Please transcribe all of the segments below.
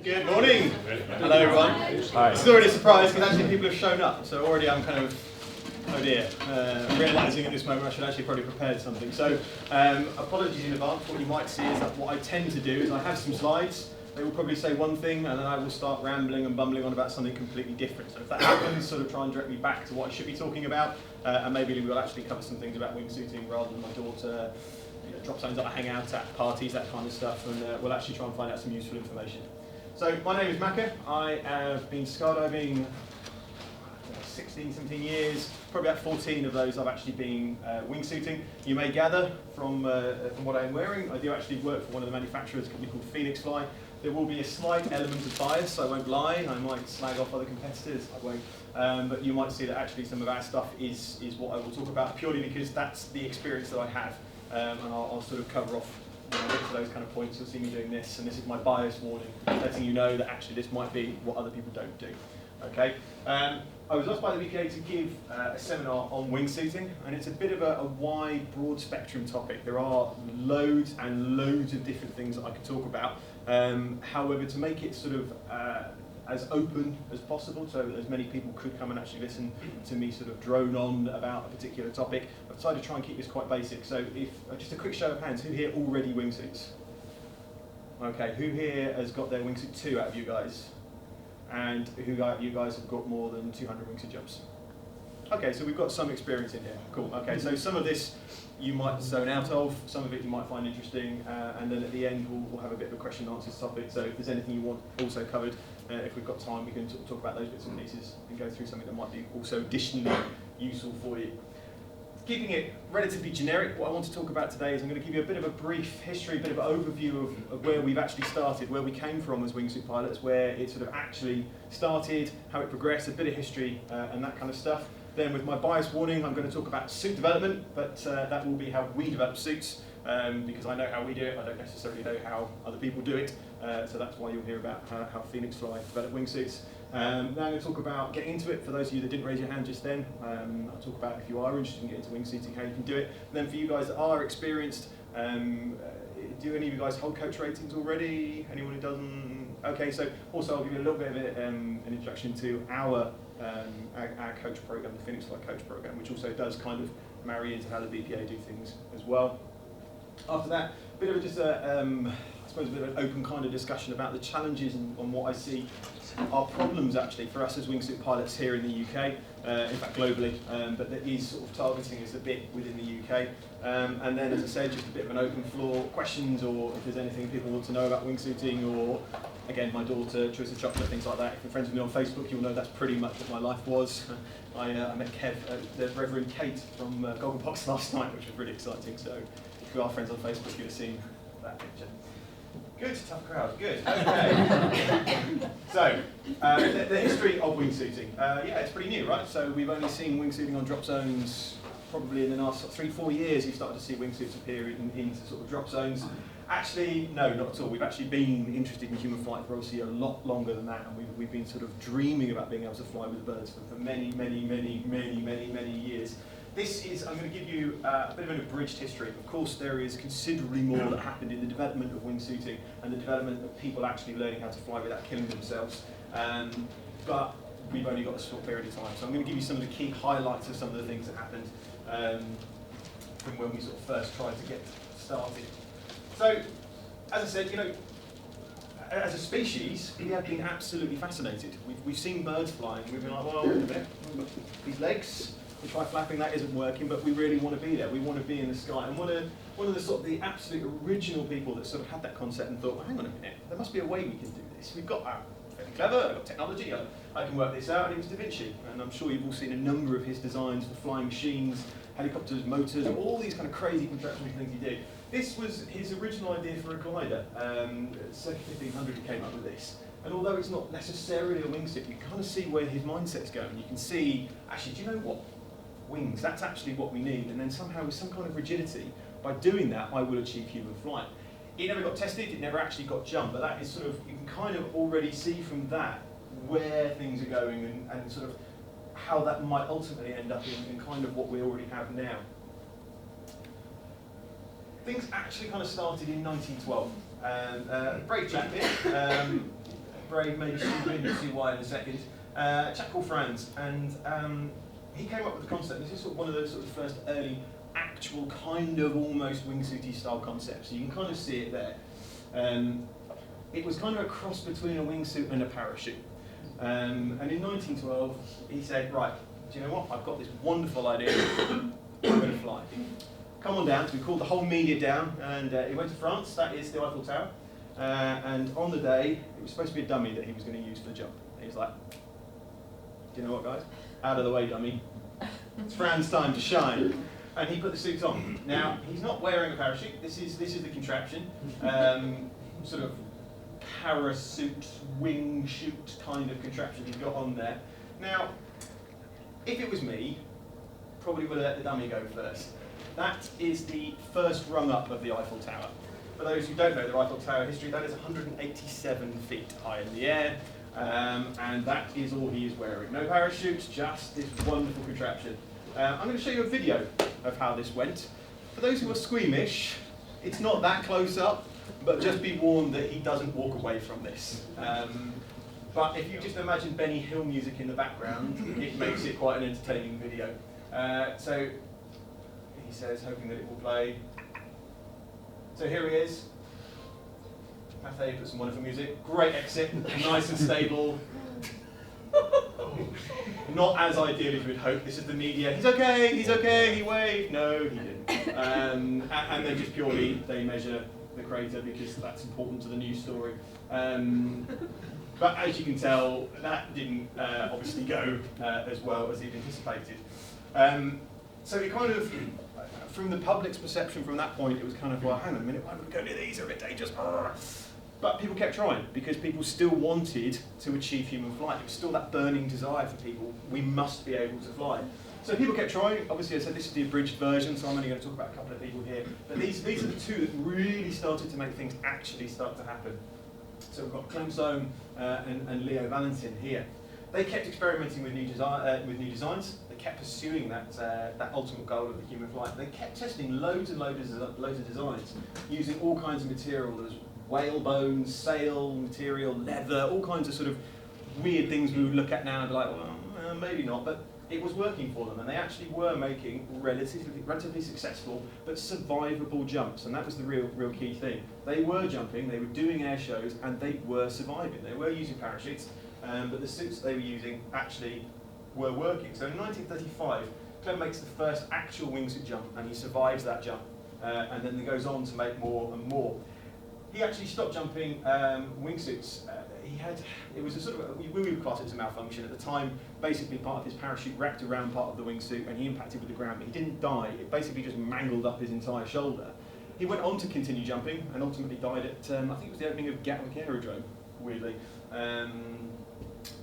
Good morning. Hello everyone. Hi. It's already a surprise because actually people have shown up, so already I'm kind of, oh dear, realising at this moment I should actually probably prepared something. So apologies in advance. What you might see is that what I tend to do is I have some slides. They will probably say one thing and then I will start rambling and bumbling on about something completely different. So if that happens, sort of try and direct me back to what I should be talking about, and maybe we'll actually cover some things about wingsuiting rather than my daughter, drop zones that I hang out at, parties, that kind of stuff, and we'll actually try and find out some useful information. So my name is Macca. I have been skydiving 16, 17 years. Probably about 14 of those I've actually been wingsuiting. You may gather from what I'm wearing, I do actually work for one of the manufacturers, a company called Phoenix Fly. There will be a slight element of bias, so I won't lie. I might slag off other competitors, I won't. But you might see that actually some of our stuff is what I will talk about purely because that's the experience that I have. And I'll sort of cover off when I get to those kind of points. You'll see me doing this, and this is my bias warning, letting you know that actually this might be what other people don't do. Okay. I was asked by the BPA to give a seminar on wingsuiting, and it's a bit of a wide, broad spectrum topic. There are loads and loads of different things that I could talk about. However, to make it sort of as open as possible, so that as many people could come and actually listen to me sort of drone on about a particular topic, I've decided to try and keep this quite basic. So if just a quick show of hands, who here already wingsuits? Okay, who here has got their wingsuit 2 out of you guys? And who you guys have got more than 200 wingsuit jumps? Okay, so we've got some experience in here. Cool. Okay, so some of this you might zone out of, some of it you might find interesting, and then at the end we'll have a bit of a question and answers topic. So if there's anything you want also covered, if we've got time, we can talk about those bits and pieces and go through something that might be also additionally useful for you. Keeping it relatively generic, what I want to talk about today is I'm going to give you a bit of a brief history, a bit of an overview of where we've actually started, where we came from as wingsuit pilots, where it sort of actually started, how it progressed, a bit of history and that kind of stuff. Then with my bias warning, I'm going to talk about suit development, but that will be how we develop suits, because I know how we do it, I don't necessarily know how other people do it, so that's why you'll hear about how Phoenix Fly develop wingsuits. Now I'm going to talk about getting into it. For those of you that didn't raise your hand just then, I'll talk about if you are interested in getting into wingsuiting, how you can do it. And then for you guys that are experienced, do any of you guys hold coach ratings already? Anyone who doesn't? Okay, so also I'll give you a little bit of an introduction to our coach program, the Phoenix Fly coach program, which also does kind of marry into how the BPA do things as well. After that, a bit of just I suppose a bit of an open kind of discussion about the challenges and what I see are problems actually for us as wingsuit pilots here in the UK, in fact globally, but that is sort of targeting us a bit within the UK. And then, as I said, just a bit of an open floor, questions, or if there's anything people want to know about wingsuiting, or again, my daughter, Choice of Chocolate, things like that. If you're friends with me on Facebook, you'll know that's pretty much what my life was. I met Kev, the Reverend Kate from Gogglebox last night, which was really exciting. So if you are friends on Facebook, you'll have seen that picture. Good, tough crowd, good. Okay. So, the history of wingsuiting. Yeah, it's pretty new, right? So we've only seen wingsuiting on drop zones probably in the last 3-4 years. You've started to see wingsuits appear into sort of drop zones. Actually, no, not at all. We've actually been interested in human flight for obviously a lot longer than that, and we've been sort of dreaming about being able to fly with birds for many, many, many, many, many, many years. This is, I'm going to give you a bit of an abridged history. Of course, there is considerably more that happened in the development of wingsuiting and the development of people actually learning how to fly without killing themselves. But we've only got a short period of time. So I'm going to give you some of the key highlights of some of the things that happened from when we sort of first tried to get started. So, as I said, you know, as a species, we have been absolutely fascinated. We've seen birds flying, we've been like, well, wait a minute, these legs, we try flapping, that isn't working, but we really want to be there. We want to be in the sky. And one of the sort of the absolute original people that sort of had that concept and thought, well, hang on a minute, there must be a way we can do this. We've got fairly clever, I've got technology, I can work this out, and it was Da Vinci. And I'm sure you've all seen a number of his designs for flying machines, helicopters, motors, all these kind of crazy contraptions things he did. This was his original idea for a glider. Circa 1500 he came up with this. And although it's not necessarily a wingsuit, you can kind of see where his mindset's going. You can see, actually, do you know what? Wings, that's actually what we need. And then somehow with some kind of rigidity, by doing that, I will achieve human flight. It never got tested, it never actually got jumped, but that is sort of, you can kind of already see from that where things are going and sort of how that might ultimately end up in kind of what we already have now. Things actually kind of started in 1912. Brave chap here, brave, maybe stupid, you'll see why in a second. A chap called Franz, and he came up with the concept. This is sort of one of those sort of first early actual kind of almost wingsuity style concepts. So you can kind of see it there. It was kind of a cross between a wingsuit and a parachute. And in 1912, he said, right, do you know what? I've got this wonderful idea. I'm going to fly. Come on down. So we called the whole media down, and he went to France. That is the Eiffel Tower. And on the day, it was supposed to be a dummy that he was going to use for the jump. And he was like, do you know what, guys? Out of the way, dummy. It's Fran's time to shine. And he put the suit on. Now, he's not wearing a parachute. This is the contraption. Sort of parachute, wing shoot kind of contraption he's got on there. Now, if it was me, probably would have let the dummy go first. That is the first rung up of the Eiffel Tower. For those who don't know the Eiffel Tower history, that is 187 feet high in the air, and that is all he is wearing. No parachutes, just this wonderful contraption. I'm going to show you a video of how this went. For those who are squeamish, it's not that close up, but just be warned that he doesn't walk away from this. But if you just imagine Benny Hill music in the background, it makes it quite an entertaining video. So he says, hoping that it will play. So here he is. Matthew put some wonderful music. Great exit, nice and stable. Not as ideal as you would hope. This is the media. He's okay, he waved. No, he didn't. And then just purely they measure the crater because that's important to the news story. But as you can tell, that didn't obviously go as well as he'd anticipated. So it kind of, from the public's perception from that point, it was kind of, well, hang on a minute, why would we go near these? They're a bit dangerous. But people kept trying because people still wanted to achieve human flight. It was still that burning desire for people. We must be able to fly. So people kept trying. Obviously, I said this is the abridged version, so I'm only going to talk about a couple of people here. But these are the two that really started to make things actually start to happen. So we've got Clemson and Leo Valentin here. They kept experimenting with new designs. They kept pursuing that ultimate goal of the human flight. They kept testing loads and loads of designs, using all kinds of material. There was whale bones, sail material, leather, all kinds of sort of weird things we would look at now and be like, well, maybe not, but it was working for them, and they actually were making relatively successful but survivable jumps, and that was the real key thing. They were jumping, they were doing air shows, and they were surviving. They were using parachutes, but the suits they were using actually were working. So in 1935, Clem makes the first actual wingsuit jump, and he survives that jump, and then he goes on to make more and more. He actually stopped jumping wingsuits. It was a sort of, we would class it as a malfunction. At the time, basically part of his parachute wrapped around part of the wingsuit and he impacted with the ground, but he didn't die. It basically just mangled up his entire shoulder. He went on to continue jumping and ultimately died at, I think it was the opening of Gatwick Aerodrome, weirdly.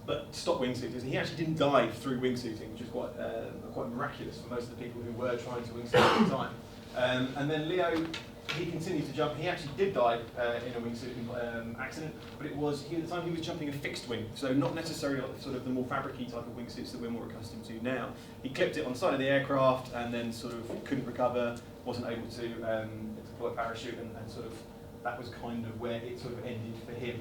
But stopped wingsuiters. He actually didn't die through wingsuiting, which is quite miraculous for most of the people who were trying to wingsuit at the time. And then Leo, he continued to jump. He actually did die in a wingsuit accident, but at the time he was jumping a fixed wing, so not necessarily like sort of the more fabric-y type of wingsuits that we're more accustomed to now. He clipped it on the side of the aircraft and then sort of couldn't recover, wasn't able to deploy a parachute, and sort of that was kind of where it sort of ended for him.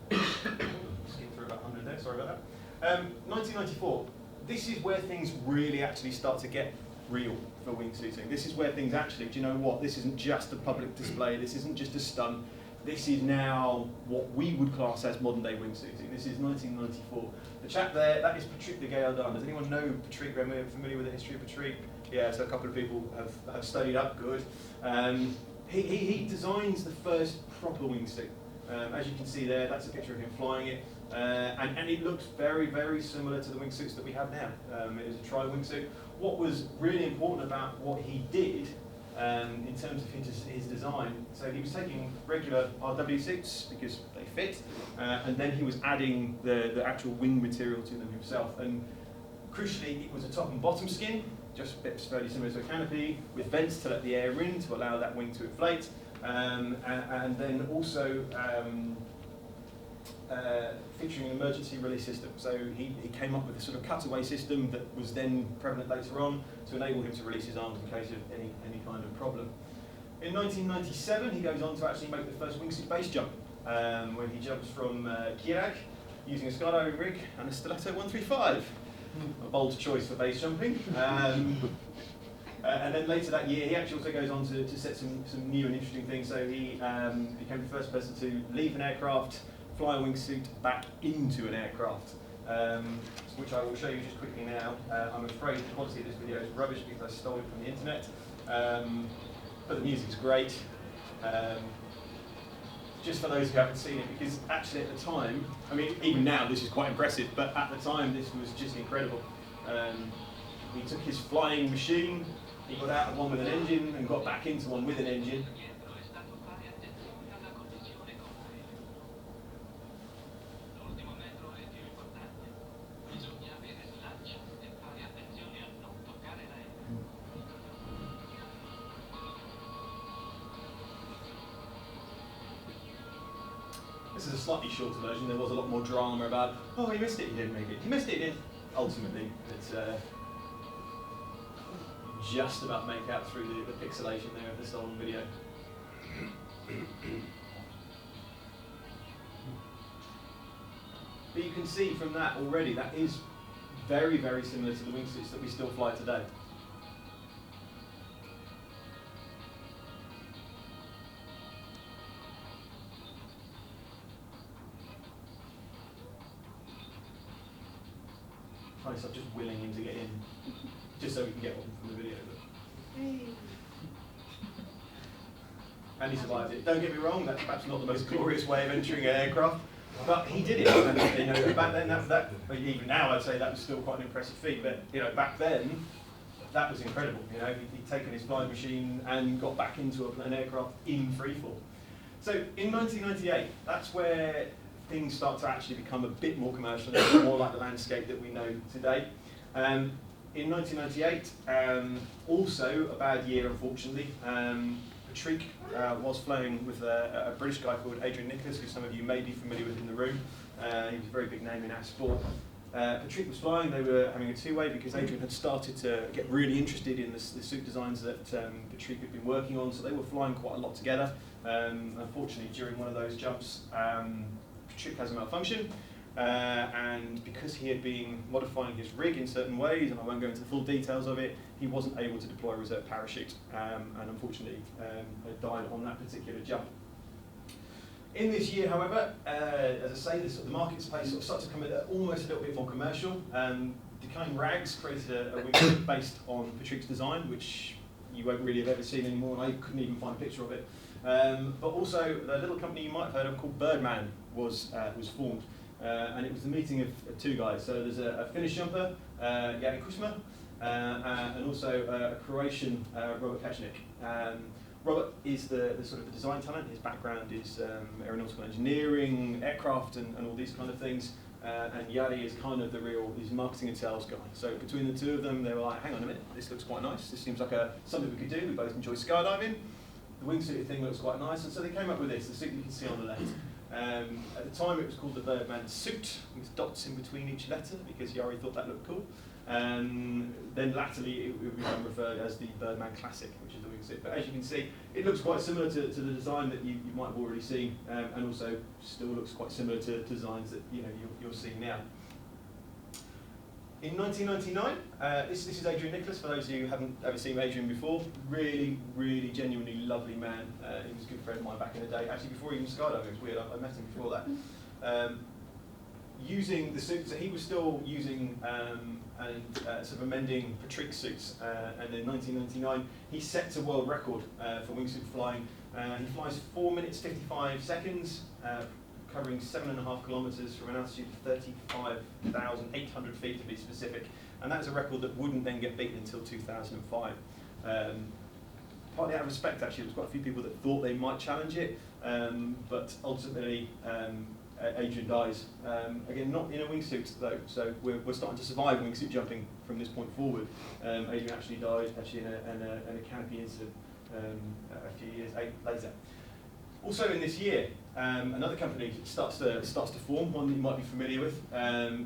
Skip through about 100 there, sorry about that. 1994, this is where things really actually start to get real for wingsuiting. This is where things actually, do you know what, this isn't just a public display, this isn't just a stunt, this is now what we would class as modern day wingsuiting. This is 1994. The chap there, that is Patrick de Gaillardin. Does anyone know Patrick? Are we familiar with the history of Patrick? Yeah, so a couple of people have studied up, good. He designs the first proper wingsuit. As you can see there, that's a picture of him flying it. And it looks very, very similar to the wingsuits that we have now. It was a tri-wingsuit. What was really important about what he did in terms of his design, so he was taking regular RW suits because they fit, and then he was adding the actual wing material to them himself. And crucially, it was a top and bottom skin, just bits fairly similar to a canopy, with vents to let the air in to allow that wing to inflate, and then also featuring an emergency release system. So he came up with a sort of cutaway system that was then prevalent later on to enable him to release his arms in case of any kind of problem. In 1997, he goes on to actually make the first wingsuit base jump. when he jumps from Kirag using a skydiving rig and a Stiletto 135. A bold choice for base jumping. And then later that year, he actually also goes on to set some new and interesting things. So he became the first person to leave an aircraft, fly a wingsuit back into an aircraft, which I will show you just quickly now. I'm afraid the quality of this video is rubbish because I stole it from the internet, but the music's great. Just for those who haven't seen it, because actually at the time, I mean, even now this is quite impressive, but at the time this was just incredible. He took his flying machine, he got out of one with an engine and got back into one with an engine. This is a slightly shorter version. There was a lot more drama about, oh, he missed it, he didn't make it. He missed it, he didn't. Ultimately, it's just about make out through the pixelation there of the stolen video. But you can see from that already, that is very, very similar to the wingsuits that we still fly today. Trying to stop just willing him to get in, just so we can get one from the video. And he survived it. Don't get me wrong, that's perhaps not the most glorious way of entering an aircraft, but he did it. And, you know, back then, even now, I'd say that was still quite an impressive feat. But you know, back then, that was incredible. You know, he'd taken his flying machine and got back into an aircraft in freefall. So in 1998, that's where things start to actually become a bit more commercial, a bit more like the landscape that we know today. In 1998, also a bad year, unfortunately. Patrick was flying with a British guy called Adrian Nicholas, who some of you may be familiar with in the room. He was a very big name in our sport. Patrick was flying, they were having a two-way because Adrian had started to get really interested in the suit designs that Patrick had been working on, so they were flying quite a lot together. Unfortunately, during one of those jumps, Patrick has a malfunction, and because he had been modifying his rig in certain ways, and I won't go into the full details of it, he wasn't able to deploy a reserve parachute, and unfortunately died on that particular jump. In this year, however, as I say, the marketplace sort of started to become almost a little bit more commercial. Decaying Rags created a wingsuit based on Patrick's design, which you won't really have ever seen anymore, and I couldn't even find a picture of it. But also, the little company you might have heard of called Birdman was formed, and it was the meeting of two guys. So there's a Finnish jumper, Jari Kusma, and also a Croatian, Robert Pechnik. Robert is the sort of the design talent. His background is aeronautical engineering, aircraft, and all these kind of things. And Jari is kind of he's marketing and sales guy. So between the two of them, they were like, hang on a minute, this looks quite nice. This seems like something we could do. We both enjoy skydiving. The wingsuit thing looks quite nice, and so they came up with this, the suit you can see on the left. At the time it was called the Birdman suit, with dots in between each letter, because Jari thought that looked cool. Then latterly it would become referred as the Birdman Classic, which is the wingsuit. But as you can see, it looks quite similar to the design that you might have already seen, and also still looks quite similar to designs that you're seeing now. In 1999, this is Adrian Nicholas, for those of you who haven't ever seen Adrian before. Really, really genuinely lovely man. He was a good friend of mine back in the day, actually before even skydiving. It was weird, I met him before that. Using the suits that he was still using and sort of amending Patrick's suits, and in 1999 he sets a world record for wingsuit flying. He flies 4 minutes 55 seconds, covering 7.5 kilometres from an altitude of 35,800 feet to be specific, and that's a record that wouldn't then get beaten until 2005. Partly out of respect, actually, there was quite a few people that thought they might challenge it, but ultimately Adrian dies. Again, not in a wingsuit though, so we're starting to survive wingsuit jumping from this point forward. Adrian actually died in a canopy incident a few years later. Also in this year, another company starts to form, one that you might be familiar with.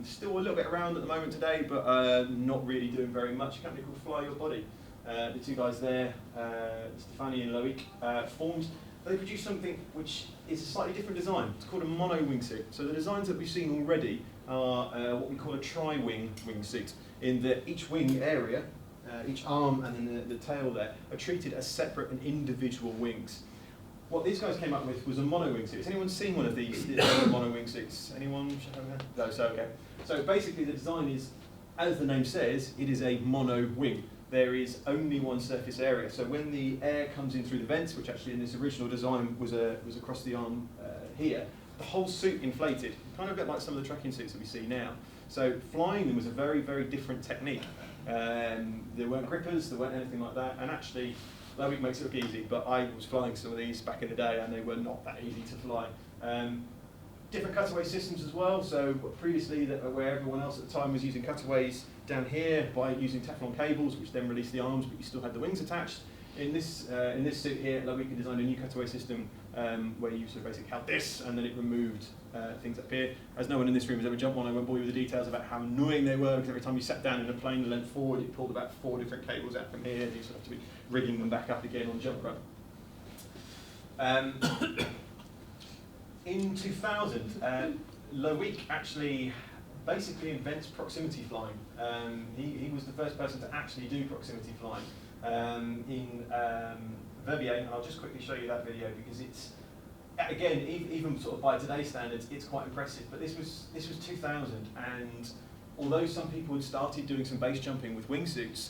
Still a little bit around at the moment today, but not really doing very much. A company called Fly Your Body. The two guys there, Stefani and Loic, formed they produced something which is a slightly different design. It's called a mono wingsuit. So the designs that we've seen already are what we call a tri-wing wingsuit, in that each wing area, each arm and then the tail there, are treated as separate and individual wings. What these guys came up with was a mono wingsuit. Has anyone seen one of these mono wingsuits? Anyone? No, so okay. So basically the design is, as the name says, it is a mono wing. There is only one surface area. So when the air comes in through the vents, which actually in this original design was across the arm here, the whole suit inflated, kind of a bit like some of the trekking suits that we see now. So flying them was a very, very different technique. There weren't grippers, there weren't anything like that, and actually, Loic makes it look easy, but I was flying some of these back in the day and they were not that easy to fly. Different cutaway systems as well, so previously where everyone else at the time was using cutaways down here by using Teflon cables, which then released the arms, but you still had the wings attached. In this suit here, Loic designed a new cutaway system where you sort of basically held this and then it removed things up here. As no one in this room has ever jumped one, I won't bore you with the details about how annoying they were, because every time you sat down in a plane and leant forward, you pulled about 4 different cables out from here, and you sort of have to be rigging them back up again on jump run. In 2000, Loic actually basically invents proximity flying. He was the first person to actually do proximity flying in Verbier, and I'll just quickly show you that video because it's, again, even sort of by today's standards, it's quite impressive. But this was 2000, and although some people had started doing some base jumping with wingsuits,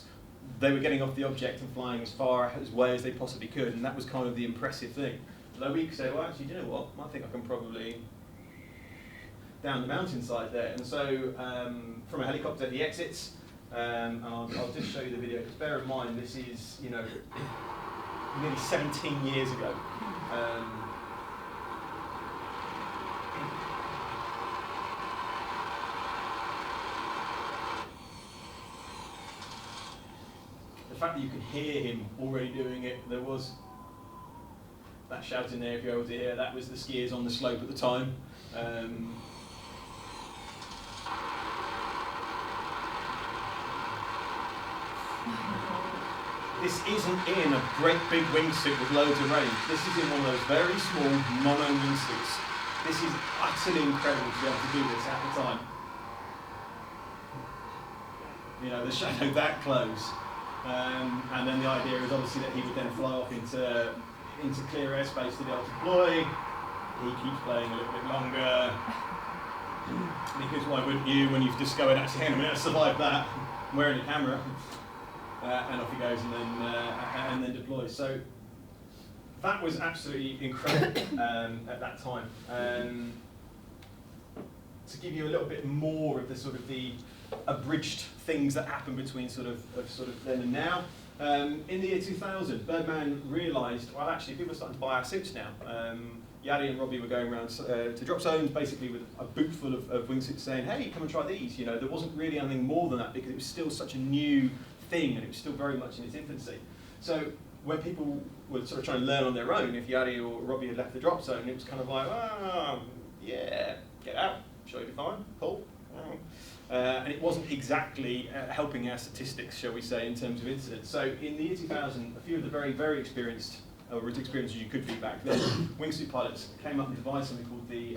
they were getting off the object and flying as far away as they possibly could, and that was kind of the impressive thing. Loic said, well, actually, do you know what? I think I can probably down the mountainside there. And so from a helicopter, he exits, and I'll just show you the video, because bear in mind, this is, you know, nearly 17 years ago. The fact that you could hear him already doing it, there was that shout in there, if you're able to hear, that was the skiers on the slope at the time. This isn't in a great big wingsuit with loads of range. This is in one of those very small mono wingsuits. This is utterly incredible to be able to do this at the time. You know, the shadow that close. And then the idea is obviously that he would then fly off into clear airspace to be able to deploy. He keeps playing a little bit longer. Because why wouldn't you, when you've discovered, actually, hang on a minute, I survived that, I'm wearing a camera. And off he goes and then deploys. So that was absolutely incredible at that time. To give you a little bit more of the sort of the abridged things that happen between sort of then and now. In the year 2000, Birdman realised, well, actually, people are starting to buy our suits now. Yadi and Robbie were going around to drop zones, basically with a boot full of wingsuits, saying, "Hey, come and try these." You know, there wasn't really anything more than that because it was still such a new thing and it was still very much in its infancy. So when people were sort of trying to learn on their own, if Yadi or Robbie had left the drop zone, it was kind of like, yeah, get out, sure you'll be fine, cool. And it wasn't exactly helping our statistics, shall we say, in terms of incidents. So in the year 2000, a few of the very, very experienced, or as experienced as you could be back then, wingsuit pilots came up and devised something called the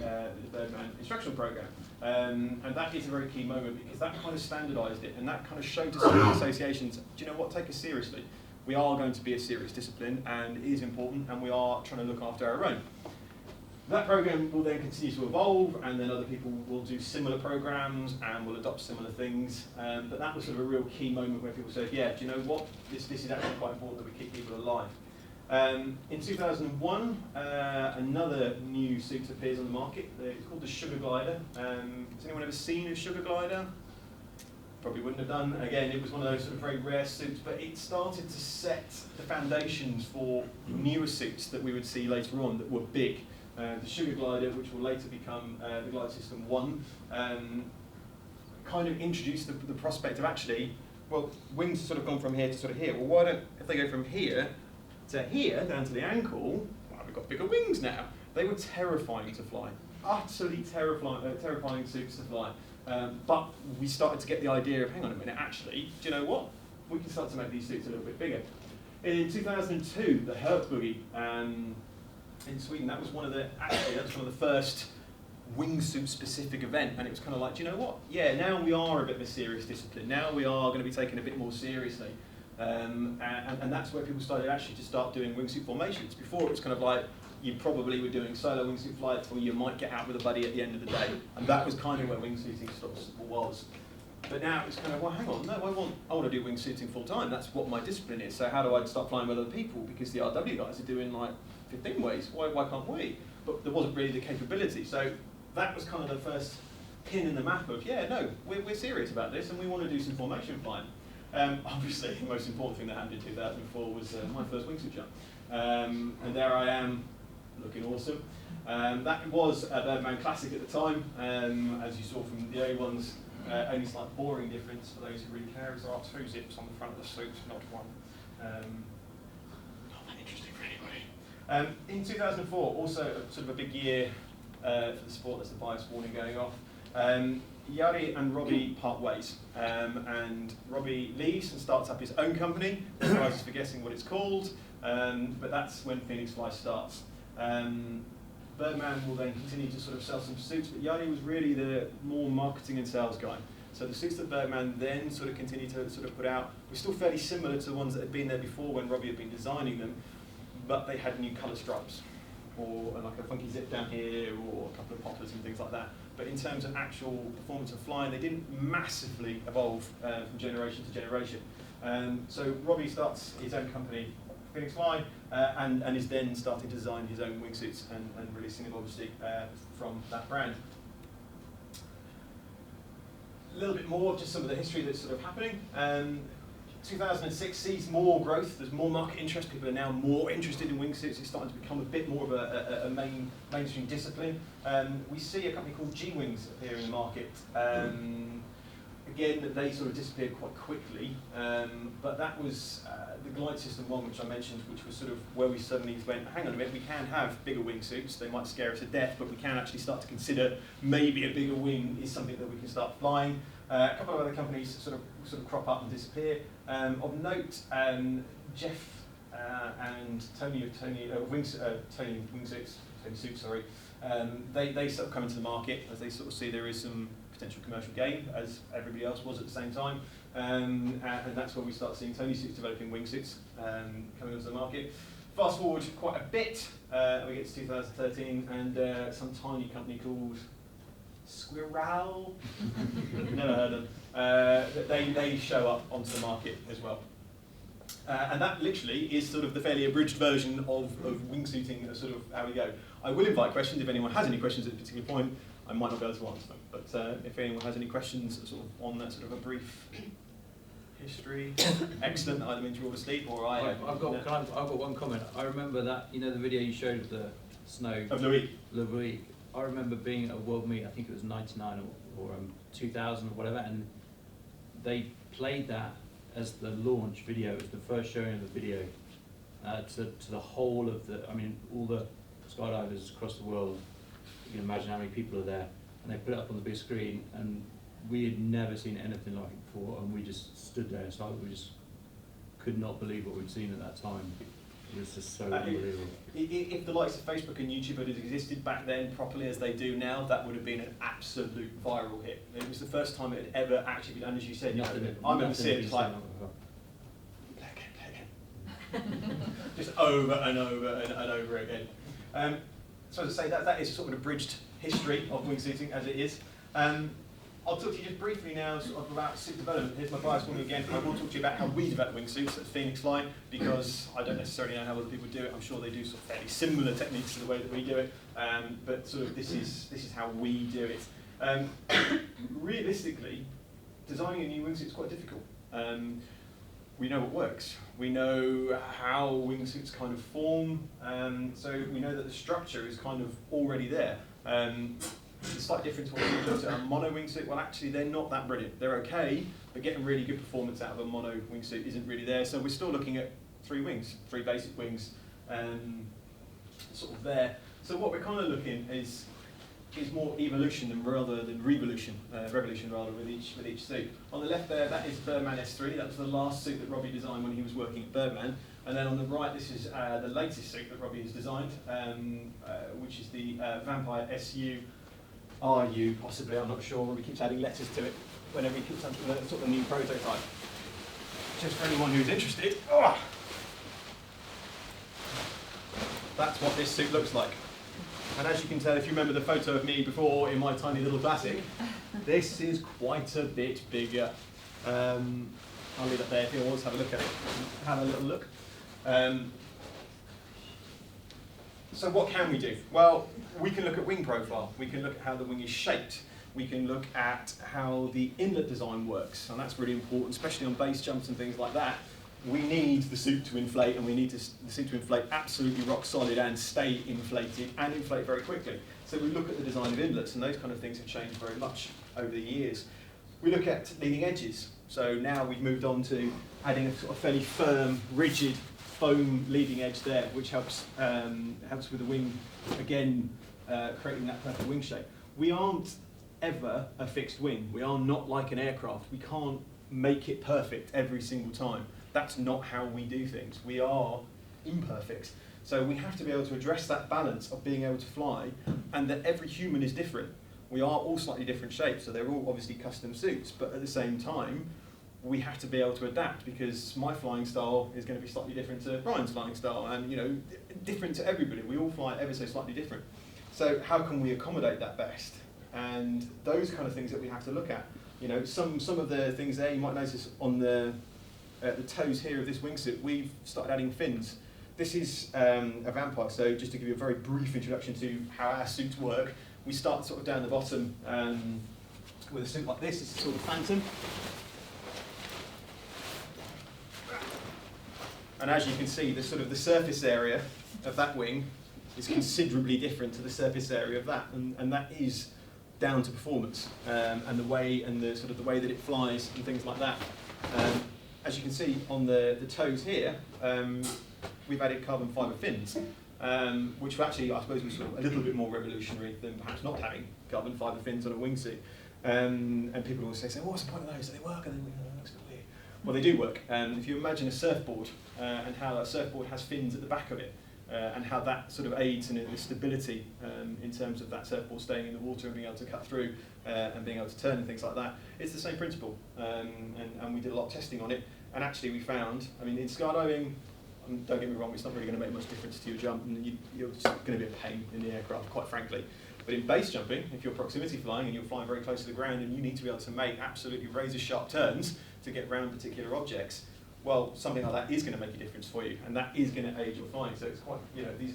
Birdman Instructional Program. And that is a very key moment because that kind of standardised it and that kind of showed to some associations, do you know what, take us seriously. We are going to be a serious discipline and it is important and we are trying to look after our own. That program will then continue to evolve and then other people will do similar programs and will adopt similar things. But that was sort of a real key moment where people said, yeah, do you know what, this is actually quite important that we keep people alive. In 2001, another new suit appears on the market. It's called the Sugar Glider. Has anyone ever seen a Sugar Glider? Probably wouldn't have done. Again, it was one of those sort of very rare suits, but it started to set the foundations for newer suits that we would see later on that were big. The Sugar Glider, which will later become the Glide System 1, kind of introduced the prospect of actually, well, wings have sort of gone from here to sort of here. Well, why don't, if they go from here to here, down to the ankle, well, we've got bigger wings now. They were terrifying to fly, utterly terrifying suits to fly. But we started to get the idea of, hang on a minute, actually, do you know what? We can start to make these suits a little bit bigger. In 2002, the Herp Boogie in Sweden. That was one of the first wingsuit specific event, and it was kind of like, do you know what? Yeah, now we are a bit of a serious discipline. Now we are going to be taken a bit more seriously, and that's where people started actually to start doing wingsuit formations. Before it was kind of like you probably were doing solo wingsuit flights, or you might get out with a buddy at the end of the day, and that was kind of where wingsuiting was. But now it's kind of, well, hang on, no, I want to do wingsuiting full time. That's what my discipline is. So how do I start flying with other people? Because the RW guys are doing like 15 ways. Why can't we? But there wasn't really the capability. So that was kind of the first pin in the map of, yeah, no, we're serious about this, and we want to do some formation flying. Obviously, the most important thing that happened in 2004 was my first wingsuit jump. And there I am, looking awesome. That was a Birdman Classic at the time, as you saw from the early ones. Only slight boring difference for those who really care is there are 2 zips on the front of the suit, not 1. Not that interesting for anybody. In 2004, also sort of a big year for the sport. There's the bias warning going off. Jari and Robbie part ways, and Robbie leaves and starts up his own company. Apologies for guessing what it's called, but that's when Phoenix Fly starts. Birdman will then continue to sort of sell some suits, but Jari was really the more marketing and sales guy. So the suits that Birdman then sort of continued to sort of put out were still fairly similar to the ones that had been there before when Robbie had been designing them, but they had new colour stripes, or like a funky zip down here, or a couple of poppers and things like that. But in terms of actual performance of flying, they didn't massively evolve from generation to generation. So Robbie starts his own company, Phoenix Fly, and is then starting to design his own wingsuits and releasing them obviously from that brand. A little bit more, just some of the history that's sort of happening. 2006 sees more growth, there's more market interest, people are now more interested in wingsuits, it's starting to become a bit more of a mainstream discipline. We see a company called G-Wings appear in the market. Again, they sort of disappeared quite quickly, but that was the Glide System 1, which I mentioned, which was sort of where we suddenly went, hang on a minute, we can have bigger wingsuits, they might scare us to death, but we can actually start to consider maybe a bigger wing is something that we can start flying. A couple of other companies sort of crop up and disappear. Of note, Jeff and Tony Suits, sorry, they sort of come into the market as they sort of see there is some potential commercial gain, as everybody else was at the same time, and that's where we start seeing Tony Suits developing wingsuits coming onto the market. Fast forward quite a bit, we get to 2013, and some tiny company called Squirrel, never heard of them, they show up onto the market as well. And that literally is sort of the fairly abridged version of wingsuiting, sort of how we go. I will invite questions if anyone has any questions at a particular point. I might not be able to answer them, but if anyone has any questions sort of on that sort of a brief history, excellent. Either means you're all asleep or I've got one comment. I remember that, you know, the video you showed of the snow of Louis. I remember being at a World Meet, I think it was 99 or 2000 or whatever, and they played that as the launch video. It was the first showing of the video to the whole of the, I mean, all the skydivers across the world. You can imagine how many people are there, and they put it up on the big screen, and we had never seen anything like it before, and we just stood there and we just could not believe what we'd seen at that time. It was just so unbelievable. If the likes of Facebook and YouTube had existed back then properly as they do now, that would have been an absolute viral hit. It was the first time it had ever actually been done, as you said. I remember seeing it like, just over and over and over again. So as I say, that is sort of an abridged history of wingsuiting as it is. I'll talk to you just briefly now sort of about suit development. Here's my bias warning again. I will talk to you about how we develop wingsuits at Phoenix Fly, because I don't necessarily know how other people do it. I'm sure they do sort of fairly similar techniques to the way that we do it, but sort of this is how we do it. Realistically, designing a new wingsuit is quite difficult. We know what works. We know how wingsuits kind of form, so we know that the structure is kind of already there. The slight difference when we looked at a mono wingsuit, well actually they're not that brilliant. They're okay, but getting really good performance out of a mono wingsuit isn't really there, so we're still looking at 3 wings, 3 basic wings, sort of there. So what we're kind of looking is is more evolution rather than revolution, revolution rather with each suit. On the left there, that is Birdman S3. That was the last suit that Robbie designed when he was working at Birdman. And then on the right, this is the latest suit that Robbie has designed, which is the Vampire SU, RU possibly, I'm not sure. Robbie keeps adding letters to it whenever he keeps up with a sort of new prototype. Just for anyone who's interested, that's what this suit looks like. And as you can tell, if you remember the photo of me before in my tiny little classic, this is quite a bit bigger. I'll leave it there if you want to have a look at it. Have a little look. So what can we do? Well, we can look at wing profile. We can look at how the wing is shaped. We can look at how the inlet design works, and that's really important, especially on base jumps and things like that. We need the suit to inflate, and we need the suit to inflate absolutely rock solid and stay inflated and inflate very quickly. So we look at the design of inlets, and those kind of things have changed very much over the years. We look at leading edges. So now we've moved on to adding a sort of fairly firm, rigid foam leading edge there, which helps with the wing, again, creating that perfect wing shape. We aren't ever a fixed wing. We are not like an aircraft. We can't make it perfect every single time. That's not how we do things. We are imperfect. So we have to be able to address that balance of being able to fly, and that every human is different. We are all slightly different shapes, so they're all obviously custom suits, but at the same time, we have to be able to adapt, because my flying style is going to be slightly different to Brian's flying style, and different to everybody. We all fly ever so slightly different. So how can we accommodate that best? And those kind of things that we have to look at. Some of the things there you might notice on the toes here of this wingsuit, we've started adding fins. This is a Vampire, so just to give you a very brief introduction to how our suits work, we start sort of down the bottom with a suit like this. It's a sort of Phantom. And as you can see, the surface area of that wing is considerably different to the surface area of that, and that is down to performance and the way that it flies and things like that. As you can see on the toes here, we've added carbon fibre fins, which actually, I suppose, was sort of a little bit more revolutionary than perhaps not having carbon fibre fins on a wingsuit. And people always say, well, what's the point of those? Do they work? And then looks a bit weird. Well, they do work. If you imagine a surfboard and how a surfboard has fins at the back of it, and how that sort of aids in the stability in terms of that surfboard staying in the water and being able to cut through and being able to turn and things like that. It's the same principle, and we did a lot of testing on it, and actually we found, in skydiving, don't get me wrong, it's not really going to make much difference to your jump, and you're just going to be a pain in the aircraft, quite frankly. But in base jumping, if you're proximity flying and you're flying very close to the ground and you need to be able to make absolutely razor sharp turns to get around particular objects, well, something like that is going to make a difference for you, and that is going to aid your flying. So it's quite,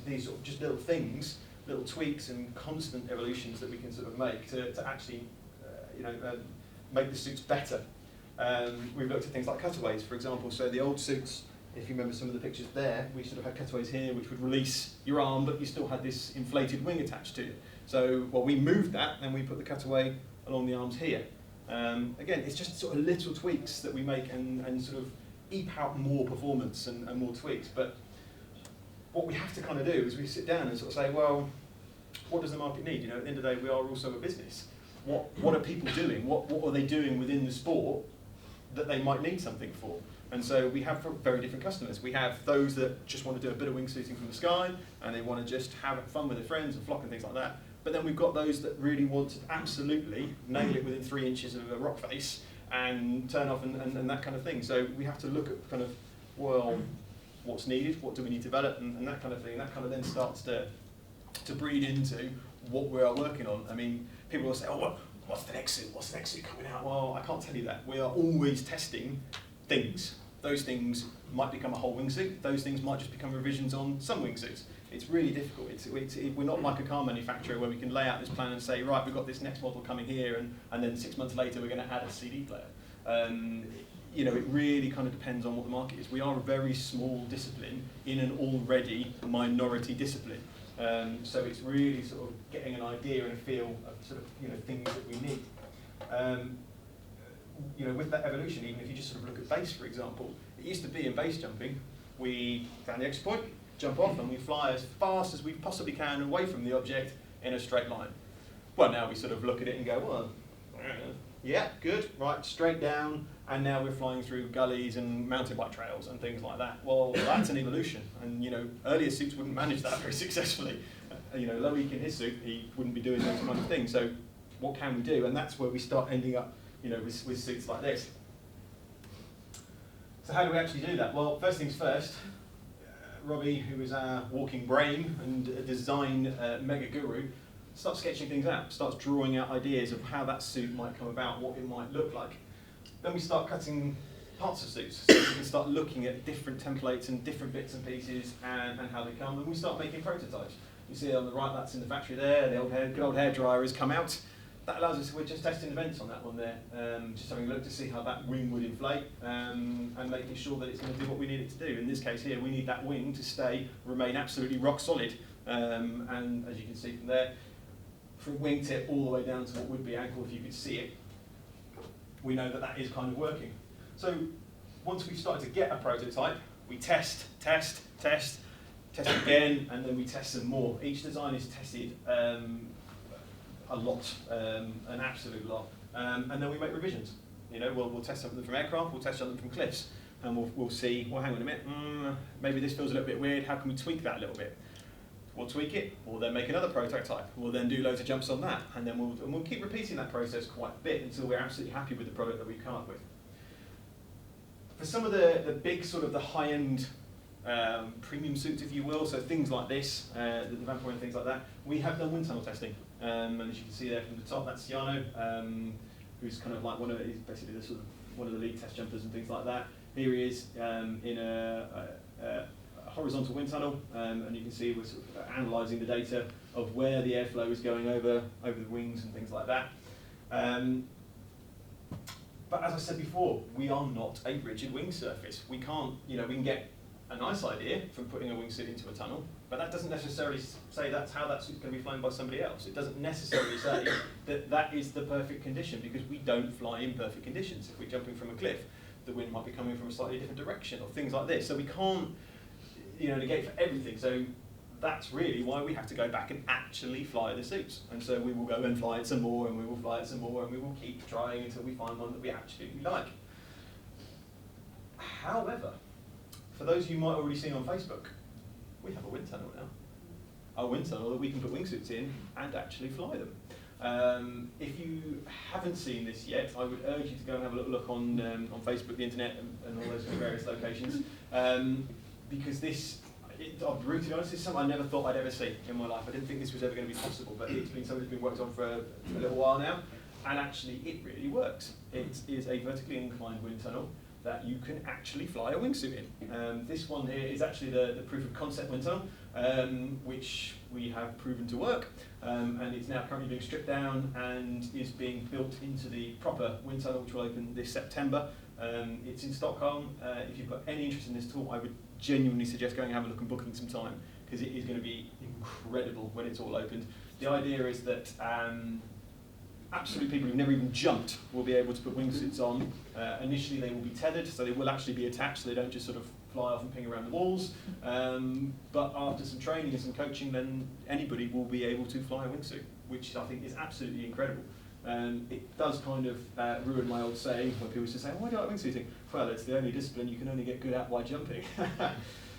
these sort of just little things, little tweaks and constant evolutions that we can sort of make to actually, make the suits better. We've looked at things like cutaways, for example. So the old suits, if you remember some of the pictures there, we sort of had cutaways here which would release your arm, but you still had this inflated wing attached to it. So, we moved that, and we put the cutaway along the arms here. Again, it's just sort of little tweaks that we make and sort of eke out more performance and more tweaks. But what we have to kind of do is we sit down and sort of say, well, what does the market need? At the end of the day, we are also a business. What are people doing? What are they doing within the sport that they might need something for? And so we have very different customers. We have those that just want to do a bit of wingsuiting from the sky, and they want to just have fun with their friends and flock and things like that. But then we've got those that really want to absolutely nail it within 3 inches of a rock face and turn off and that kind of thing. So we have to look at kind of, well, what's needed, what do we need to develop, and that kind of thing. And that kind of then starts to breed into what we are working on. People will say, oh, what's the next suit? What's the next suit coming out? Well, I can't tell you that. We are always testing things. Those things might become a whole wingsuit. Those things might just become revisions on some wingsuits. It's really difficult. We're not like a car manufacturer where we can lay out this plan and say, right, we've got this next model coming here, and then 6 months later we're going to add a CD player. It really kind of depends on what the market is. We are a very small discipline in an already minority discipline. So it's really sort of getting an idea and a feel of sort of things that we need. With that evolution, even if you just sort of look at base, for example, it used to be in base jumping, we found the exit point, jump off, and we fly as fast as we possibly can away from the object in a straight line. Well, now we sort of look at it and go, well, yeah, good, right, straight down, and now we're flying through gullies and mountain bike trails and things like that. Well, that's an evolution, and earlier suits wouldn't manage that very successfully. Loic in his suit, he wouldn't be doing those kind of things. So, what can we do? And that's where we start ending up, with suits like this. So, how do we actually do that? Well, first things first. Robbie, who is our walking brain and a design mega guru, starts sketching things out, starts drawing out ideas of how that suit might come about, what it might look like. Then we start cutting parts of suits, so we can start looking at different templates and different bits and pieces and how they come, and we start making prototypes. You see on the right, that's in the factory there, the good old hairdryer has come out. That allows us, we're just testing the vents on that one there, just having a look to see how that wing would inflate and making sure that it's going to do what we need it to do. In this case here, we need that wing to remain absolutely rock solid. And as you can see from there, from wingtip all the way down to what would be ankle if you could see it, we know that that is kind of working. So once we've started to get a prototype, we test again, and then we test some more. Each design is tested a lot, an absolute lot, and then we make revisions. We'll test something from aircraft, we'll test something from cliffs, and we'll see, well, hang on a minute, maybe this feels a little bit weird, how can we tweak that a little bit? We'll tweak it, we'll then make another prototype, we'll then do loads of jumps on that, and then we'll keep repeating that process quite a bit until we're absolutely happy with the product that we've come up with. For some of the big sort of the high-end premium suits, if you will, so things like this, the Vampire and things like that, we have done wind tunnel testing. And as you can see there from the top, that's Ciano, who's kind of like he's basically the sort of one of the lead test jumpers and things like that. Here he is in a horizontal wind tunnel, and you can see we're sort of analysing the data of where the airflow is going over the wings and things like that. But as I said before, we are not a rigid wing surface. We can't, we can get a nice idea from putting a wingsuit into a tunnel, but that doesn't necessarily say that's how that suit's going to be flown by somebody else. It doesn't necessarily say that that is the perfect condition, because we don't fly in perfect conditions. If we're jumping from a cliff, the wind might be coming from a slightly different direction, or things like this. So we can't, negate for everything. So that's really why we have to go back and actually fly the suits. And so we will go and fly it some more, and we will fly it some more, and we will keep trying until we find one that we absolutely like. However, for those of you who might have already seen on Facebook, we have a wind tunnel now. A wind tunnel that we can put wingsuits in and actually fly them. If you haven't seen this yet, I would urge you to go and have a little look on Facebook, the internet, and all those various locations, because this, I'll be brutally honest, this is something I never thought I'd ever see in my life. I didn't think this was ever going to be possible, but it's been something that's been worked on for a little while now, and actually it really works. It is a vertically inclined wind tunnel that you can actually fly a wingsuit in. This one here is actually the proof of concept wind tunnel, which we have proven to work, and it's now currently being stripped down and is being built into the proper wind tunnel, which will open this September. It's in Stockholm. If you've got any interest in this tool, I would genuinely suggest going and have a look and booking some time, because it is going to be incredible when it's all opened. The idea is that absolute people who've never even jumped will be able to put wingsuits on. Initially they will be tethered, so they will actually be attached, so they don't just sort of fly off and ping around the walls. But after some training and some coaching, then anybody will be able to fly a wingsuit, which I think is absolutely incredible. It does kind of ruin my old saying when people used to say, why do you like wingsuiting? Well, it's the only discipline you can only get good at by jumping.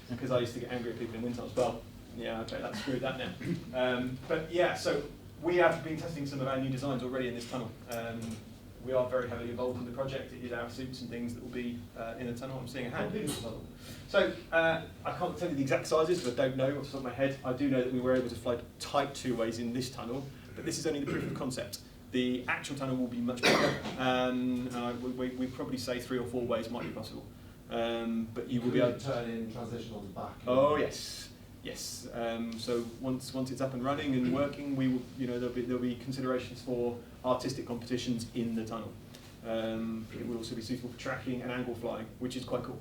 Because I used to get angry at people in wind tunnels. Well, yeah, okay, that's screwed that now. But yeah, so we have been testing some of our new designs already in this tunnel. We are very heavily involved in the project. It is our suits and things that will be in the tunnel. I'm seeing a hand. So I can't tell you the exact sizes, because I don't know off the top of my head. I do know that we were able to fly tight two ways in this tunnel, but this is only the proof of concept. The actual tunnel will be much bigger, and we probably say 3 or 4 ways might be possible. But you will be able to turn in, transition on the back. Oh yes, yes. So once it's up and running and working, we will, there'll be considerations for artistic competitions in the tunnel. It will also be suitable for tracking and angle flying, which is quite cool.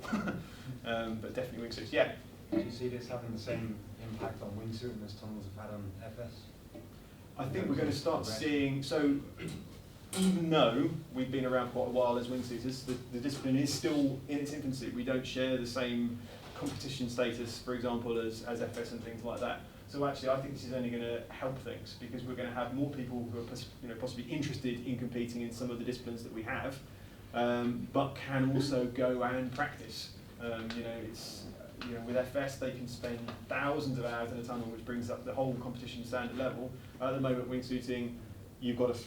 But definitely wingsuits. Yeah. Do you see this having the same impact on wingsuiting as tunnels have had on FS? I think we're going to start seeing, so even though we've been around quite a while as wingsuiters, the discipline is still in its infancy. We don't share the same competition status, for example, as FS and things like that. So actually, I think this is only going to help things because we're going to have more people who are possibly interested in competing in some of the disciplines that we have, but can also go and practice. It's with FS they can spend thousands of hours in a tunnel, which brings up the whole competition standard level. At the moment, wingsuiting, you've got to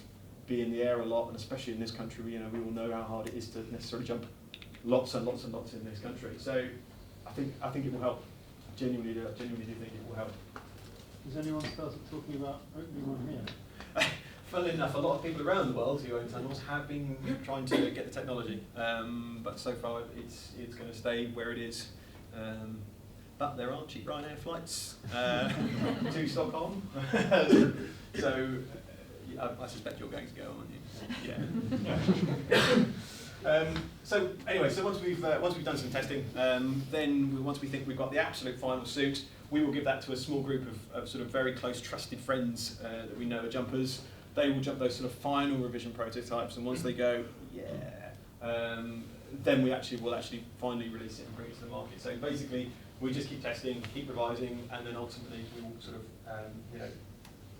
be in the air a lot, and especially in this country, we all know how hard it is to necessarily jump lots and lots and lots in this country. So I think it will help. Genuinely do think it will help. Has anyone started talking about opening one here? Funnily enough, a lot of people around the world who own tunnels have been trying to get the technology, but so far it's going to stay where it is. But there are cheap Ryanair flights to Stockholm, so I suspect you're going to go, aren't you? Yeah. So anyway, once we've done some testing, then once we think we've got the absolute final suit, we will give that to a small group of sort of very close, trusted friends that we know are jumpers. They will jump those sort of final revision prototypes, and once they go, then will actually finally release it and bring it to the market. So basically, we just keep testing, keep revising, and then ultimately we will sort of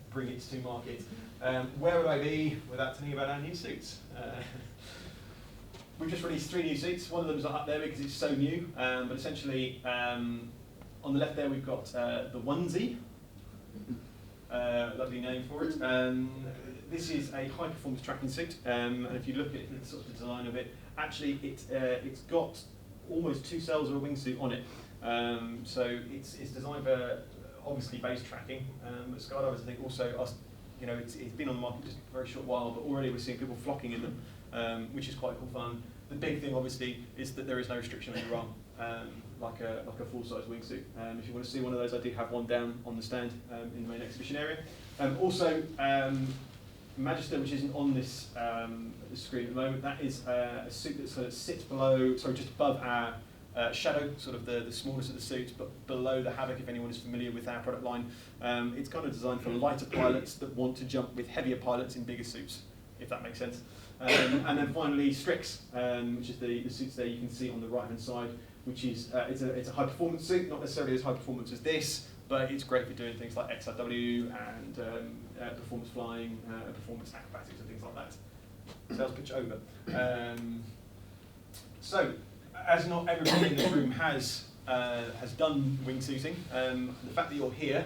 bring it to market. Where would I be without telling you about our new suits? We've just released 3 new suits. One of them is not up there because it's so new, but essentially on the left there we've got the onesie, lovely name for it. This is a high performance tracking suit, and if you look at the sort of design of it, actually it's got almost 2 cells of a wingsuit on it. So it's designed for obviously base tracking, but skydivers I think also it's been on the market just a very short while, but already we're seeing people flocking in them, which is quite cool fun. The big thing obviously is that there is no restriction on your arm, like a full-size wingsuit. If you want to see one of those, I do have one down on the stand in the main exhibition area. Also, Magister, which isn't on this screen at the moment, that is a suit that sort of sits just above our Shadow, sort of the smallest of the suits, but below the Havoc, if anyone is familiar with our product line. It's kind of designed for lighter pilots that want to jump with heavier pilots in bigger suits, if that makes sense. And then finally Strix, which is the suits there you can see on the right hand side, which is it's a high performance suit, not necessarily as high performance as this, but it's great for doing things like XRW and performance flying, performance acrobatics and things like that. Sales pitch over. So, as not everybody in this room has done wingsuiting, the fact that you're here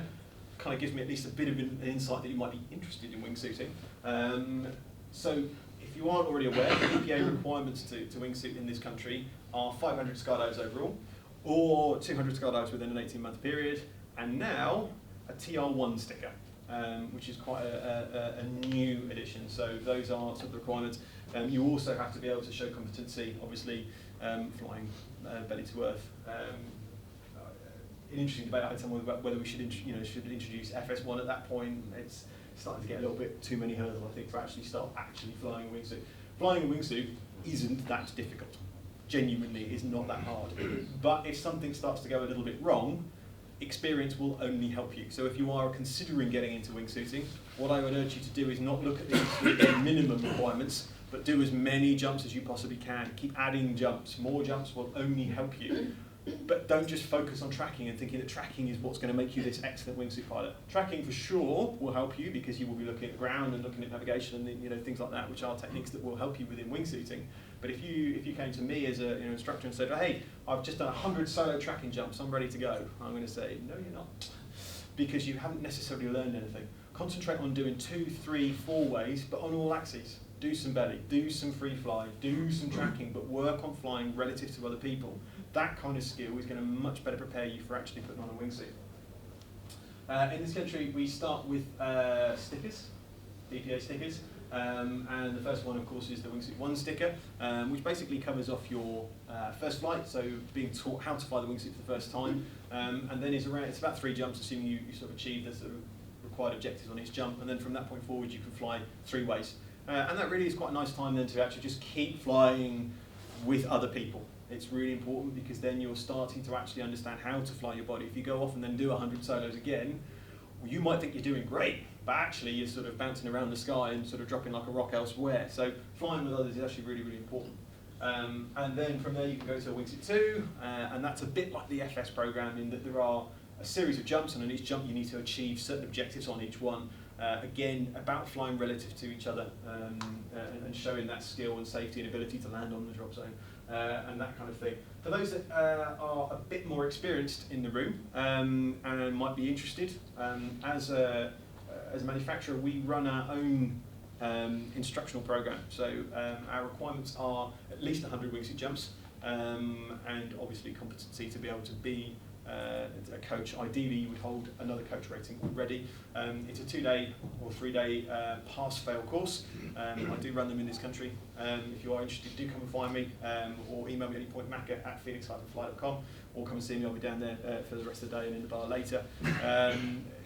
kind of gives me at least a bit of an insight that you might be interested in wingsuiting. So, if you aren't already aware, the BPA requirements to wingsuit in this country are 500 skydives overall, or 200 skydives within an 18-month period, and now a TR1 sticker, which is quite a new addition. So those are sort of the requirements. You also have to be able to show competency, obviously, flying belly to earth. An interesting debate I had someone about whether we should introduce FS1 at that point. It's starting to get a little bit too many hurdles, I think, for actually flying a wingsuit. Flying a wingsuit isn't that difficult. Genuinely, is not that hard. But if something starts to go a little bit wrong, experience will only help you. So if you are considering getting into wingsuiting, what I would urge you to do is not look at the minimum requirements, but do as many jumps as you possibly can. Keep adding jumps. More jumps will only help you. But don't just focus on tracking and thinking that tracking is what's going to make you this excellent wingsuit pilot. Tracking for sure will help you because you will be looking at the ground and looking at navigation and things like that, which are techniques that will help you within wingsuiting. But if you came to me as an instructor and said, hey, I've just done 100 solo tracking jumps, I'm ready to go, I'm going to say, no, you're not, because you haven't necessarily learned anything. Concentrate on doing 2, 3, 4 ways, but on all axes. Do some belly, do some free fly, do some tracking, but work on flying relative to other people. That kind of skill is going to much better prepare you for actually putting on a wingsuit. In this country, we start with stickers, BPA stickers, and the first one, of course, is the Wingsuit 1 sticker, which basically covers off your first flight, so being taught how to fly the wingsuit for the first time, and then it's about 3 jumps, assuming you sort of achieve the sort of required objectives on each jump, and then from that point forward, you can fly 3 ways. And that really is quite a nice time then to actually just keep flying with other people. It's really important because then you're starting to actually understand how to fly your body. If you go off and then do 100 solos again, well, you might think you're doing great, but actually you're sort of bouncing around the sky and sort of dropping like a rock elsewhere. So flying with others is actually really, really important. And then from there you can go to a Wingsuit 2, and that's a bit like the FS program in that there are a series of jumps, and on each jump you need to achieve certain objectives on each one. Again, about flying relative to each other, and showing that skill and safety and ability to land on the drop zone, and that kind of thing. For those that are a bit more experienced in the room, and might be interested, as a manufacturer, we run our own instructional program. So our requirements are at least 100 wingsuit jumps, and obviously competency to be able to be a coach. Ideally, you would hold another coach rating already. It's a 2-day or 3-day pass-fail course. I do run them in this country. If you are interested, do come and find me, or email me at any point, Macca@phoenixfly.com, or come and see me. I'll be down there for the rest of the day and in the bar later.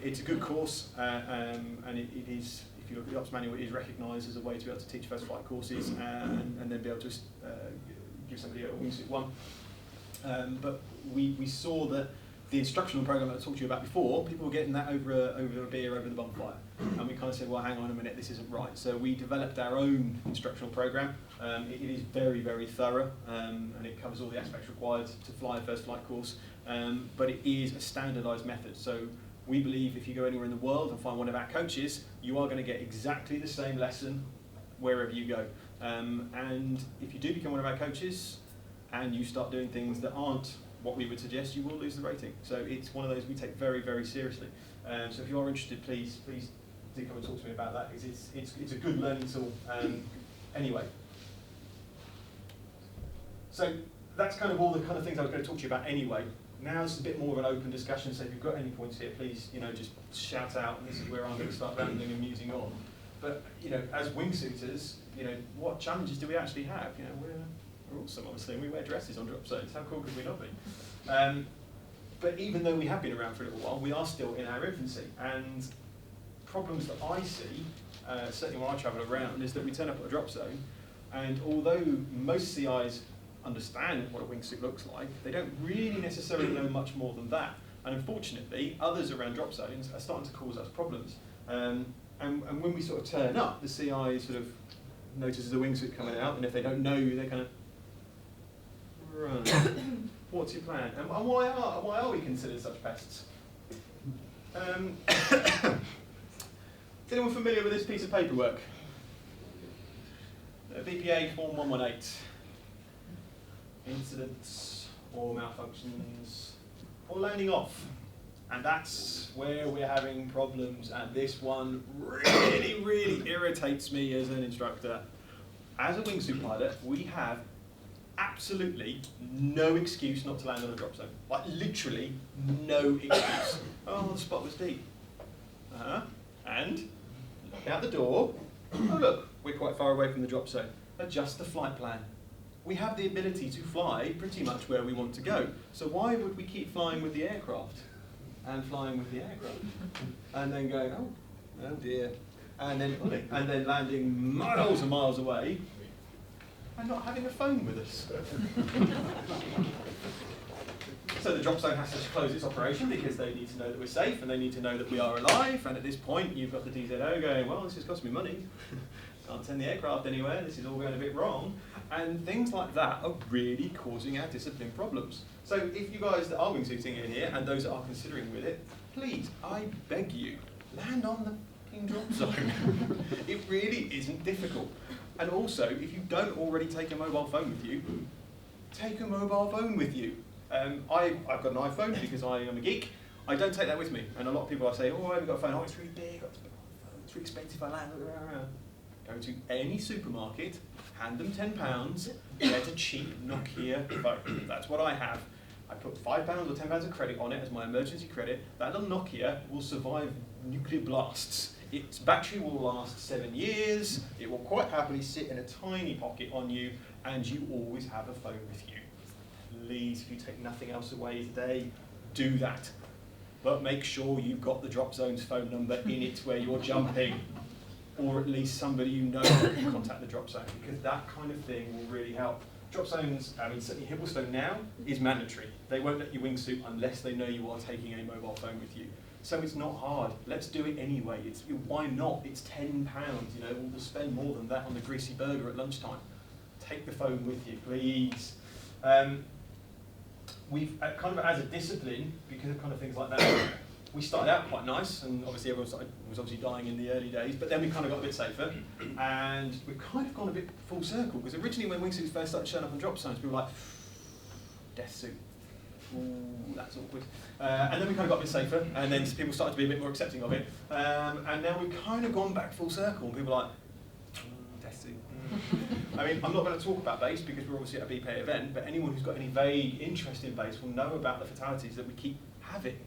It's a good course, and it is, if you look at the ops manual, it is recognised as a way to be able to teach first flight courses, and then be able to give somebody a wingsuit one. But we saw that the instructional program that I talked to you about before, people were getting that over a beer, over the bonfire. And we kind of said, well, hang on a minute, this isn't right. So we developed our own instructional program. It is very, very thorough, and it covers all the aspects required to fly a first flight course. But it is a standardised method. So we believe if you go anywhere in the world and find one of our coaches, you are going to get exactly the same lesson wherever you go. And if you do become one of our coaches, and you start doing things that aren't what we would suggest, you will lose the rating. So it's one of those we take very, very seriously. So if you are interested, please do come and talk to me about that, because it's a good learning tool anyway. So that's kind of all the kind of things I was going to talk to you about anyway. Now it's a bit more of an open discussion, so if you've got any points here, please, just shout out, and this is where I'm going to start rambling and musing on. But, as wingsuiters, what challenges do we actually have? We're awesome, obviously, and we wear dresses on drop zones. How cool could we not be? But even though we have been around for a little while, we are still in our infancy. And problems that I see, certainly when I travel around, is that we turn up at a drop zone, and although most CIs understand what a wingsuit looks like, they don't really necessarily know much more than that. And unfortunately, others around drop zones are starting to cause us problems. And when we sort of turn up, the CI sort of notices the wingsuit coming out, and if they don't know you, they kind of, right, what's your plan? And why are we considered such pests? Is anyone familiar with this piece of paperwork? BPA Form 118. Incidents or malfunctions or loaning off. And that's where we're having problems, and this one really, really irritates me as an instructor. As a wingsuit pilot, we have absolutely no excuse not to land on a drop zone. Like, literally no excuse. Oh, the spot was deep. And look out the door. Oh, look, we're quite far away from the drop zone. Adjust the flight plan. We have the ability to fly pretty much where we want to go. So why would we keep flying with the aircraft? And flying with the aircraft, and then going, oh dear, and then landing miles and miles away, and not having a phone with us. So the drop zone has to close its operation because they need to know that we're safe, and they need to know that we are alive. And at this point, you've got the DZO going, well, this is costing me money. Can't send the aircraft anywhere. This is all going a bit wrong. And things like that are really causing our discipline problems. So if you guys that are wingsuiting in here, and those that are considering with it, please, I beg you, land on the fucking drop zone. It really isn't difficult. And also, if you don't already take a mobile phone with you, take a mobile phone with you. I've got an iPhone because I am a geek. I don't take that with me. And a lot of people I say, oh, I haven't got a phone. Oh, it's really big. It's really expensive. I land. Go to any supermarket, hand them £10, get a cheap Nokia phone. That's what I have. I put £5 or £10 of credit on it as my emergency credit. That little Nokia will survive nuclear blasts. Its battery will last 7 years. It will quite happily sit in a tiny pocket on you, and you always have a phone with you. Please, if you take nothing else away today, do that. But make sure you've got the drop zone's phone number in it where you're jumping, or at least somebody you know can contact the drop zone, because that kind of thing will really help. Drop zones, I mean, certainly Hibblestone now is mandatory. They won't let you wingsuit unless they know you are taking a mobile phone with you. So it's not hard. Let's do it anyway. Why not? It's £10. We'll spend more than that on the greasy burger at lunchtime. Take the phone with you, please. we've kind of as a discipline, because of kind of things like that, we started out quite nice, and obviously everyone was obviously dying in the early days, but then we kind of got a bit safer, and we've kind of gone a bit full circle, because originally when wingsuits first started showing up on drop zones, people were like, death suit. Ooh, that's awkward. And then we kind of got a bit safer, and then people started to be a bit more accepting of it. And now we've kind of gone back full circle, and people are like, death suit. I mean, I'm not going to talk about base because we're obviously at a BPA event, but anyone who's got any vague interest in base will know about the fatalities that we keep having.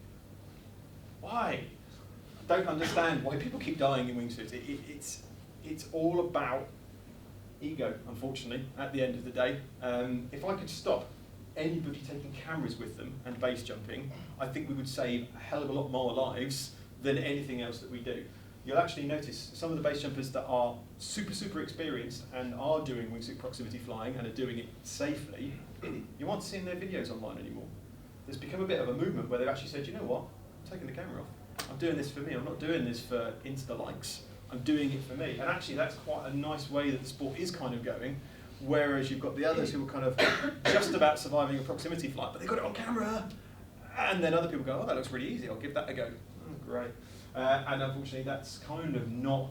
Why? I don't understand why people keep dying in wingsuits. It's all about ego, unfortunately, at the end of the day. If I could stop anybody taking cameras with them and base jumping, I think we would save a hell of a lot more lives than anything else that we do. You'll actually notice some of the base jumpers that are super experienced and are doing wingsuit proximity flying and are doing it safely, you aren't seeing their videos online anymore. There's become a bit of a movement where they've actually said, you know what, I'm taking the camera off. I'm doing this for me, I'm not doing this for Insta likes, I'm doing it for me. And actually that's quite a nice way that the sport is kind of going, whereas you've got the others who are kind of just about surviving a proximity flight, but they've got it on camera. And then other people go, oh, that looks really easy, I'll give that a go. Oh, great. And unfortunately that's kind of not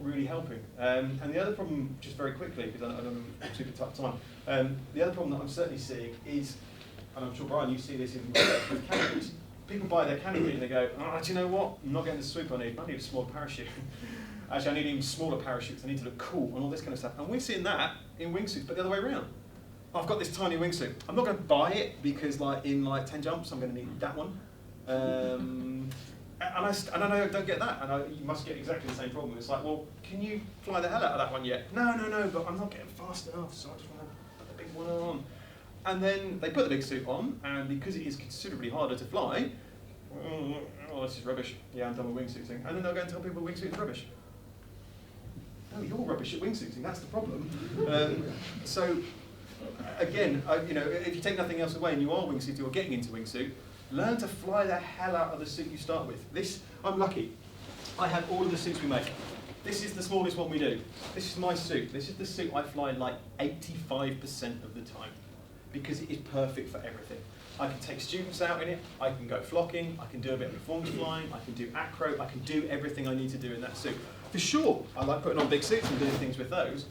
really helping. And the other problem, just very quickly, because I don't have super tight time, the other problem that I'm certainly seeing is, and I'm sure Brian, you see this with canopies, people buy their canopy and they go, oh, do you know what, I'm not getting the swoop I need a smaller parachute. Actually, I need even smaller parachutes, I need to look cool and all this kind of stuff. And we're seeing that in wingsuits, but the other way around. I've got this tiny wingsuit. I'm not going to buy it because in 10 jumps I'm going to need that one. And I don't get that, and you must get exactly the same problem. It's like, well, can you fly the hell out of that one yet? No, but I'm not getting fast enough, so I just want to put the big one on. And then they put the big suit on, and because it is considerably harder to fly, oh, this is rubbish. Yeah, I'm done with wingsuiting. And then they'll go and tell people wingsuiting is rubbish. No, you're rubbish at wingsuiting, that's the problem. So, again, if you take nothing else away and you are wingsuiting or getting into wingsuit, learn to fly the hell out of the suit you start with. I'm lucky. I have all of the suits we make. This is the smallest one we do. This is my suit. This is the suit I fly like 85% of the time because it is perfect for everything. I can take students out in it, I can go flocking, I can do a bit of performance flying, I can do acro, I can do everything I need to do in that suit. For sure, I like putting on big suits and doing things with those,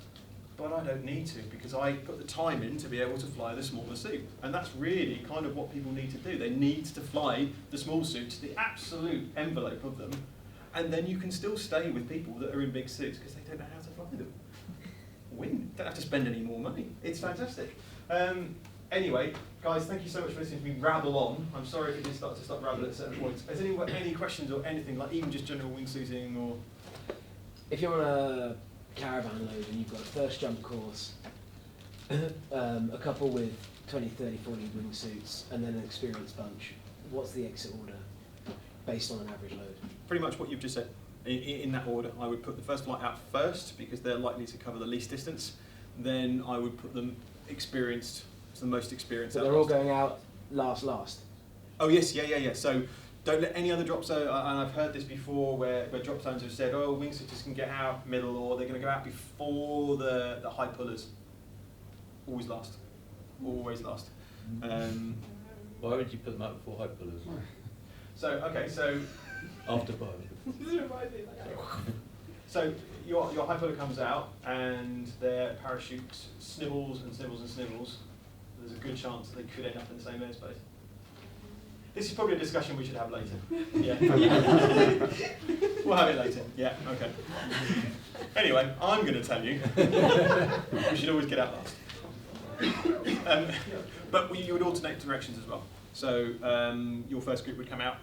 but I don't need to because I put the time in to be able to fly the smaller suit. And that's really kind of what people need to do. They need to fly the small suits, the absolute envelope of them, and then you can still stay with people that are in big suits because they don't know how to fly them. Win. Don't have to spend any more money. It's fantastic. Anyway, guys, thank you so much for listening to me rabble on. I'm sorry if it did start rambling at certain points. Has anyone got any questions or anything, like even just general wingsuiting or? If you're on a caravan load and you've got a first jump course, a couple with 20, 30, 40 wingsuits, and then an experienced bunch, what's the exit order based on an average load? Pretty much what you've just said. In that order, I would put the first flight out first because they're likely to cover the least distance. Then I would put them experienced, the most experienced. So they're all going out last? Oh yes, yeah. So don't let any other drop zone, and I've heard this before where drop zones have said, oh, wingsuiters can get out middle or they're going to go out before the high pullers. Always last. Always last. Why would you put them out before high pullers? So After five. So your high puller comes out and their parachute snibbles and snibbles and snibbles. There's a good chance that they could end up in the same airspace. This is probably a discussion we should have later. Yeah. We'll have it later. Yeah, okay. Anyway, I'm going to tell you, we should always get out last. But you would alternate directions as well. So your first group would come out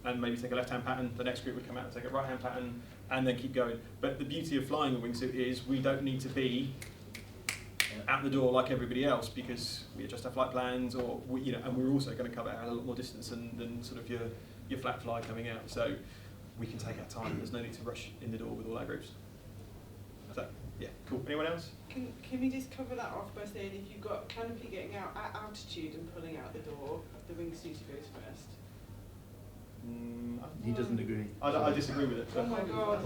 and maybe take a left-hand pattern, the next group would come out and take a right-hand pattern, and then keep going. But the beauty of flying a wingsuit is we don't need to be out the door like everybody else because we adjust our flight plans, or and we're also going to cover out a lot more distance than sort of your flat fly coming out. So we can take our time. There's no need to rush in the door with all our groups. So yeah, cool. Anyone else? Can we just cover that off by saying if you've got canopy getting out at altitude and pulling out the door, the wingsuit goes first? He doesn't agree. I disagree with it. Oh my god.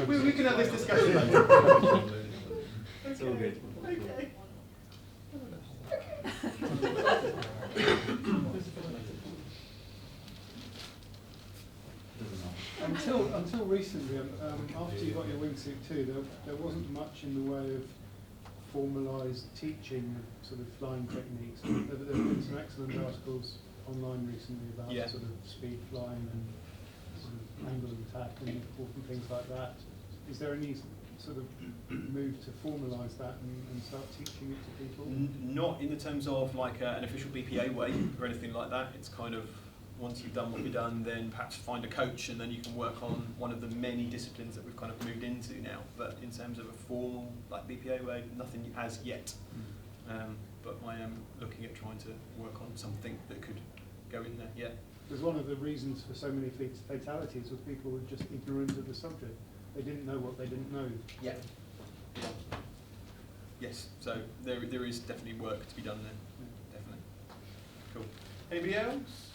we can have this discussion later. It's all good. Okay. recently, after you got your wingsuit too, there wasn't much in the way of formalised teaching of sort of flying techniques. There have been some excellent articles online recently about Yeah. sort of speed flying and sort of angle of attack and important things like that. Is there any sort of move to formalise that and start teaching it to people? Not in the terms of like an official BPA way or anything like that. It's kind of, once you've done what you've done, then perhaps find a coach and then you can work on one of the many disciplines that we've kind of moved into now. But in terms of a formal like BPA way, nothing as yet. But I am looking at trying to work on something that could go in there, yeah. Because one of the reasons for so many fatalities was people were just ignorant of the subject. They didn't know what they didn't know. Yeah. Yes, so there is definitely work to be done there, definitely. Cool. Anybody else?